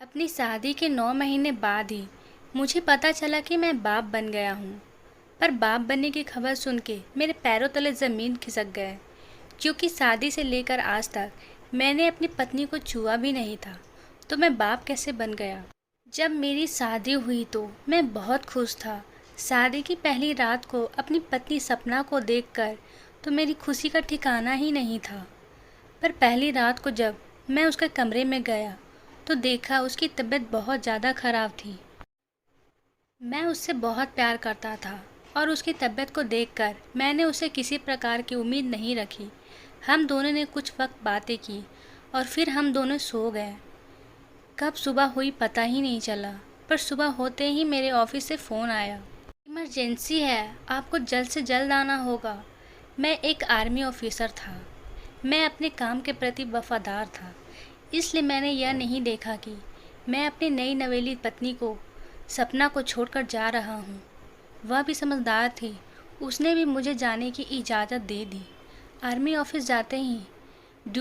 अपनी शादी के 9 महीने बाद ही मुझे पता चला कि मैं बाप बन गया हूँ। पर बाप बनने की खबर सुन के मेरे पैरों तले ज़मीन खिसक गए, क्योंकि शादी से लेकर आज तक मैंने अपनी पत्नी को छुआ भी नहीं था। तो मैं बाप कैसे बन गया? जब मेरी शादी हुई तो मैं बहुत खुश था। शादी की पहली रात को अपनी पत्नी सपना को देखकर तो मेरी खुशी का ठिकाना ही नहीं था। पर पहली रात को जब मैं उसके कमरे में गया तो देखा उसकी तबीयत बहुत ज़्यादा ख़राब थी। मैं उससे बहुत प्यार करता था और उसकी तबीयत को देखकर मैंने उसे किसी प्रकार की उम्मीद नहीं रखी। हम दोनों ने कुछ वक्त बातें की और फिर हम दोनों सो गए। कब सुबह हुई पता ही नहीं चला, पर सुबह होते ही मेरे ऑफिस से फ़ोन आया। इमरजेंसी है, आपको जल्द से जल्द आना होगा। मैं एक आर्मी ऑफिसर था। मैं अपने काम के प्रति वफादार था, इसलिए मैंने यह नहीं देखा कि मैं अपनी नई नवेली पत्नी को सपना को छोड़कर जा रहा हूँ। वह भी समझदार थी, उसने भी मुझे जाने की इजाज़त दे दी। आर्मी ऑफिस जाते ही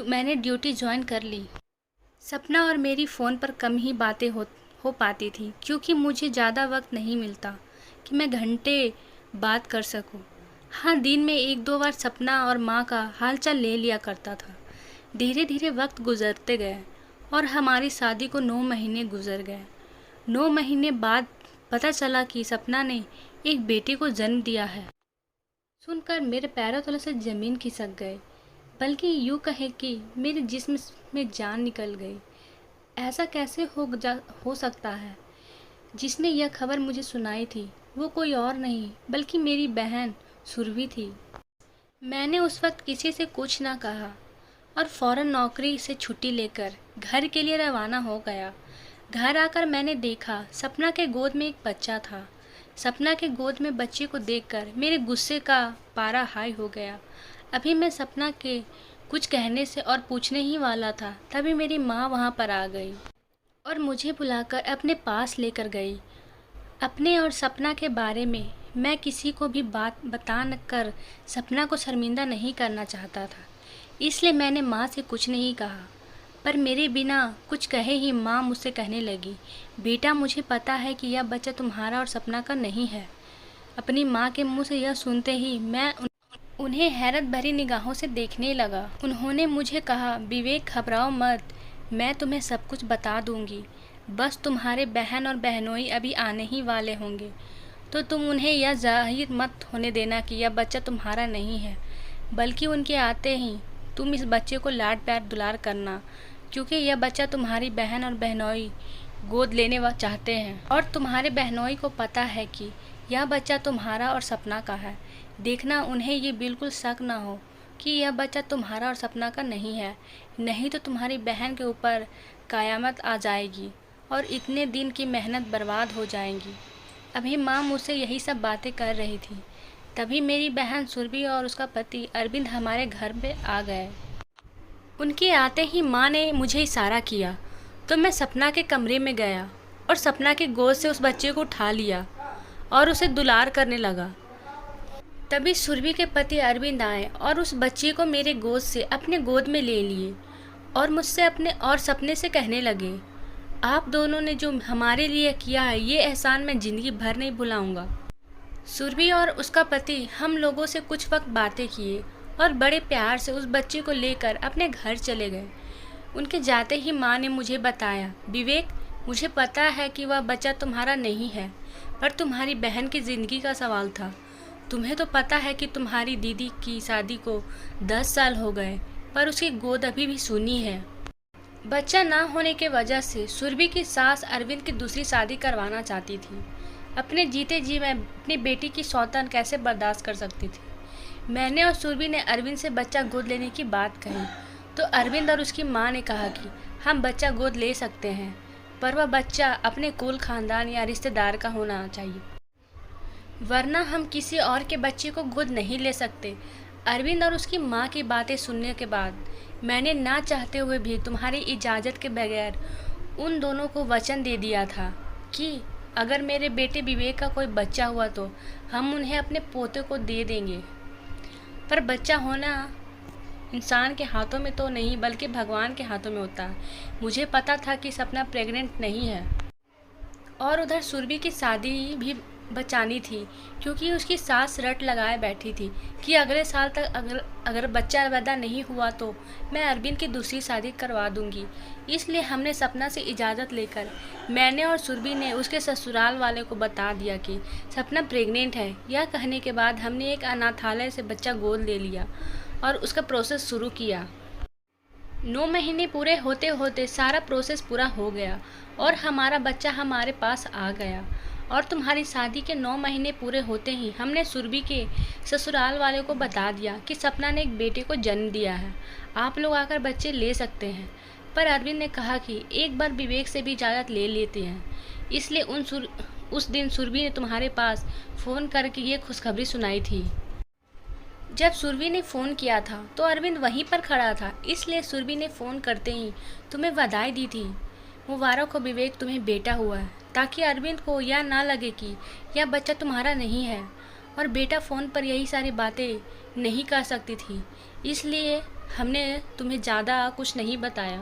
मैंने ड्यूटी ज्वाइन कर ली। सपना और मेरी फ़ोन पर कम ही बातें हो पाती थी, क्योंकि मुझे ज़्यादा वक्त नहीं मिलता कि मैं घंटे बात कर सकूं। हाँ, दिन में एक दो बार सपना और माँ का हालचाल ले लिया करता था। धीरे धीरे वक्त गुजरते गए और हमारी शादी को 9 महीने गुजर गए। 9 महीने बाद पता चला कि सपना ने एक बेटे को जन्म दिया है। सुनकर मेरे पैरों तले से ज़मीन खिसक गए, बल्कि यूँ कहे कि मेरे जिस्म में जान निकल गई। ऐसा कैसे हो सकता है? जिसने यह खबर मुझे सुनाई थी वो कोई और नहीं बल्कि मेरी बहन सुरभि थी। मैंने उस वक्त किसी से कुछ ना कहा और फौरन नौकरी से छुट्टी लेकर घर के लिए रवाना हो गया। घर आकर मैंने देखा सपना के गोद में एक बच्चा था। सपना के गोद में बच्चे को देखकर मेरे गुस्से का पारा हाई हो गया। अभी मैं सपना के कुछ कहने से और पूछने ही वाला था, तभी मेरी माँ वहाँ पर आ गई और मुझे बुलाकर अपने पास लेकर गई। अपने और सपना के बारे में मैं किसी को भी बात बता न कर सपना को शर्मिंदा नहीं करना चाहता था, इसलिए मैंने माँ से कुछ नहीं कहा। पर मेरे बिना कुछ कहे ही माँ मुझसे कहने लगी, बेटा मुझे पता है कि यह बच्चा तुम्हारा और सपना का नहीं है। अपनी माँ के मुँह से यह सुनते ही मैं उन्हें हैरत भरी निगाहों से देखने लगा। उन्होंने मुझे कहा, विवेक घबराओ मत, मैं तुम्हें सब कुछ बता दूंगी। बस तुम्हारे बहन और बहनोई अभी आने ही वाले होंगे, तो तुम उन्हें यह जाहिर मत होने देना कि यह बच्चा तुम्हारा नहीं है, बल्कि उनके आते ही तुम इस बच्चे को लाड प्यार दुलार करना, क्योंकि यह बच्चा तुम्हारी बहन और बहनोई गोद लेने चाहते हैं और तुम्हारे बहनोई को पता है कि यह बच्चा तुम्हारा और सपना का है। देखना उन्हें ये बिल्कुल शक ना हो कि यह बच्चा तुम्हारा और सपना का नहीं है, नहीं तो तुम्हारी बहन के ऊपर क़यामत आ जाएगी और इतने दिन की मेहनत बर्बाद हो जाएंगी। अभी माँ मुझसे यही सब बातें कर रही थी, तभी मेरी बहन सुरभि और उसका पति अरविंद हमारे घर पे आ गए। उनके आते ही माँ ने मुझे इशारा किया तो मैं सपना के कमरे में गया और सपना की गोद से उस बच्चे को उठा लिया और उसे दुलार करने लगा। तभी सुरभि के पति अरविंद आए और उस बच्चे को मेरे गोद से अपने गोद में ले लिए और मुझसे अपने और सपने से कहने लगे, आप दोनों ने जो हमारे लिए किया है ये एहसान मैं ज़िंदगी भर नहीं भुलाऊंगा। सुरभि और उसका पति हम लोगों से कुछ वक्त बातें किए और बड़े प्यार से उस बच्चे को लेकर अपने घर चले गए। उनके जाते ही माँ ने मुझे बताया, विवेक मुझे पता है कि वह बच्चा तुम्हारा नहीं है, पर तुम्हारी बहन की ज़िंदगी का सवाल था। तुम्हें तो पता है कि तुम्हारी दीदी की शादी को 10 साल हो गए, पर उसकी गोद अभी भी सूनी है। बच्चा ना होने के वजह से सुरभि की सास अरविंद की दूसरी शादी करवाना चाहती थी। अपने जीते जी मैं अपनी बेटी की सौतन कैसे बर्दाश्त कर सकती थी। मैंने और सुरभि ने अरविंद से बच्चा गोद लेने की बात कही तो अरविंद और उसकी माँ ने कहा कि हम बच्चा गोद ले सकते हैं, पर वह बच्चा अपने कुल खानदान या रिश्तेदार का होना चाहिए, वरना हम किसी और के बच्चे को गोद नहीं ले सकते। अरविंद और उसकी माँ की बातें सुनने के बाद मैंने ना चाहते हुए भी तुम्हारी इजाज़त के बगैर उन दोनों को वचन दे दिया था कि अगर मेरे बेटे विवेक का कोई बच्चा हुआ तो हम उन्हें अपने पोते को दे देंगे। पर बच्चा होना इंसान के हाथों में तो नहीं बल्कि भगवान के हाथों में होता है। मुझे पता था कि सपना प्रेग्नेंट नहीं है और उधर सुरभि की शादी भी बचानी थी, क्योंकि उसकी सास रट लगाए बैठी थी कि अगले साल तक अगर अगर बच्चा पैदा नहीं हुआ तो मैं अरविंद की दूसरी शादी करवा दूंगी। इसलिए हमने सपना से इजाज़त लेकर मैंने और सुरभि ने उसके ससुराल वाले को बता दिया कि सपना प्रेग्नेंट है। यह कहने के बाद हमने एक अनाथालय से बच्चा गोद ले लिया और उसका प्रोसेस शुरू किया। 9 महीने पूरे होते होते सारा प्रोसेस पूरा हो गया और हमारा बच्चा हमारे पास आ गया। और तुम्हारी शादी के 9 महीने पूरे होते ही हमने सुरभि के ससुराल वाले को बता दिया कि सपना ने एक बेटे को जन्म दिया है, आप लोग आकर बच्चे ले सकते हैं। पर अरविंद ने कहा कि एक बार विवेक से भी इजाज़त ले लेते हैं। इसलिए उस दिन सुरभि ने तुम्हारे पास फ़ोन करके ये खुशखबरी सुनाई थी। जब सुरभि ने फ़ोन किया था तो अरविंद वहीं पर खड़ा था, इसलिए सुरभि ने फ़ोन करते ही तुम्हें बधाई दी थी। मुबारक हो विवेक, तुम्हें बेटा हुआ है, ताकि अरविंद को यह ना लगे कि यह बच्चा तुम्हारा नहीं है। और बेटा फ़ोन पर यही सारी बातें नहीं कर सकती थी, इसलिए हमने तुम्हें ज़्यादा कुछ नहीं बताया।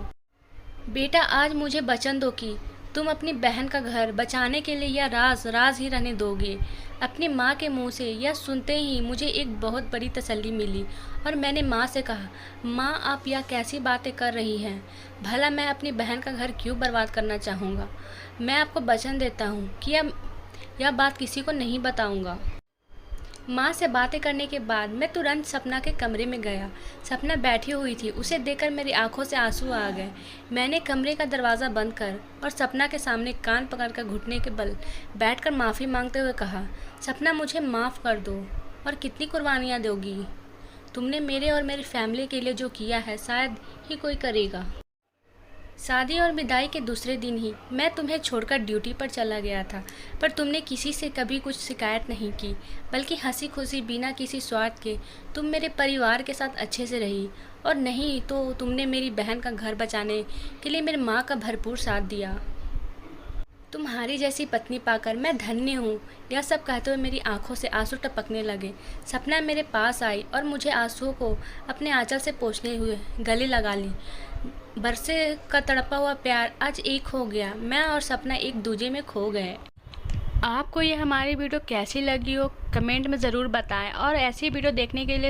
बेटा, आज मुझे वचन दो कि तुम अपनी बहन का घर बचाने के लिए यह राज ही रहने दोगे। अपनी माँ के मुंह से यह सुनते ही मुझे एक बहुत बड़ी तसल्ली मिली और मैंने माँ से कहा, माँ आप यह कैसी बातें कर रही हैं? भला मैं अपनी बहन का घर क्यों बर्बाद करना चाहूँगा? मैं आपको वचन देता हूँ कि यह बात किसी को नहीं बताऊँगा। माँ से बातें करने के बाद मैं तुरंत सपना के कमरे में गया। सपना बैठी हुई थी, उसे देखकर मेरी आंखों से आंसू आ गए। मैंने कमरे का दरवाज़ा बंद कर और सपना के सामने कान पकड़कर घुटने के बल बैठकर माफ़ी मांगते हुए कहा, सपना मुझे माफ़ कर दो। और कितनी कुर्बानियाँ दोगी? तुमने मेरे और मेरी फैमिली के लिए जो किया है शायद ही कोई करेगा। शादी और विदाई के दूसरे दिन ही मैं तुम्हें छोड़कर ड्यूटी पर चला गया था, पर तुमने किसी से कभी कुछ शिकायत नहीं की, बल्कि हंसी खुशी बिना किसी स्वार्थ के तुम मेरे परिवार के साथ अच्छे से रही। और नहीं तो तुमने मेरी बहन का घर बचाने के लिए मेरी माँ का भरपूर साथ दिया। तुम्हारी जैसी पत्नी पाकर मैं धन्य हूँ। यह सब कहते हुए मेरी आंखों से आंसू टपकने लगे। सपना मेरे पास आई और मुझे आंसुओं को अपने आंचल से पोंछते हुए गले लगा ली। बरसे का तड़पा हुआ प्यार आज एक हो गया। मैं और सपना एक दूजे में खो गए। आपको ये हमारी वीडियो कैसी लगी हो कमेंट में ज़रूर बताएं और ऐसी वीडियो देखने के लिए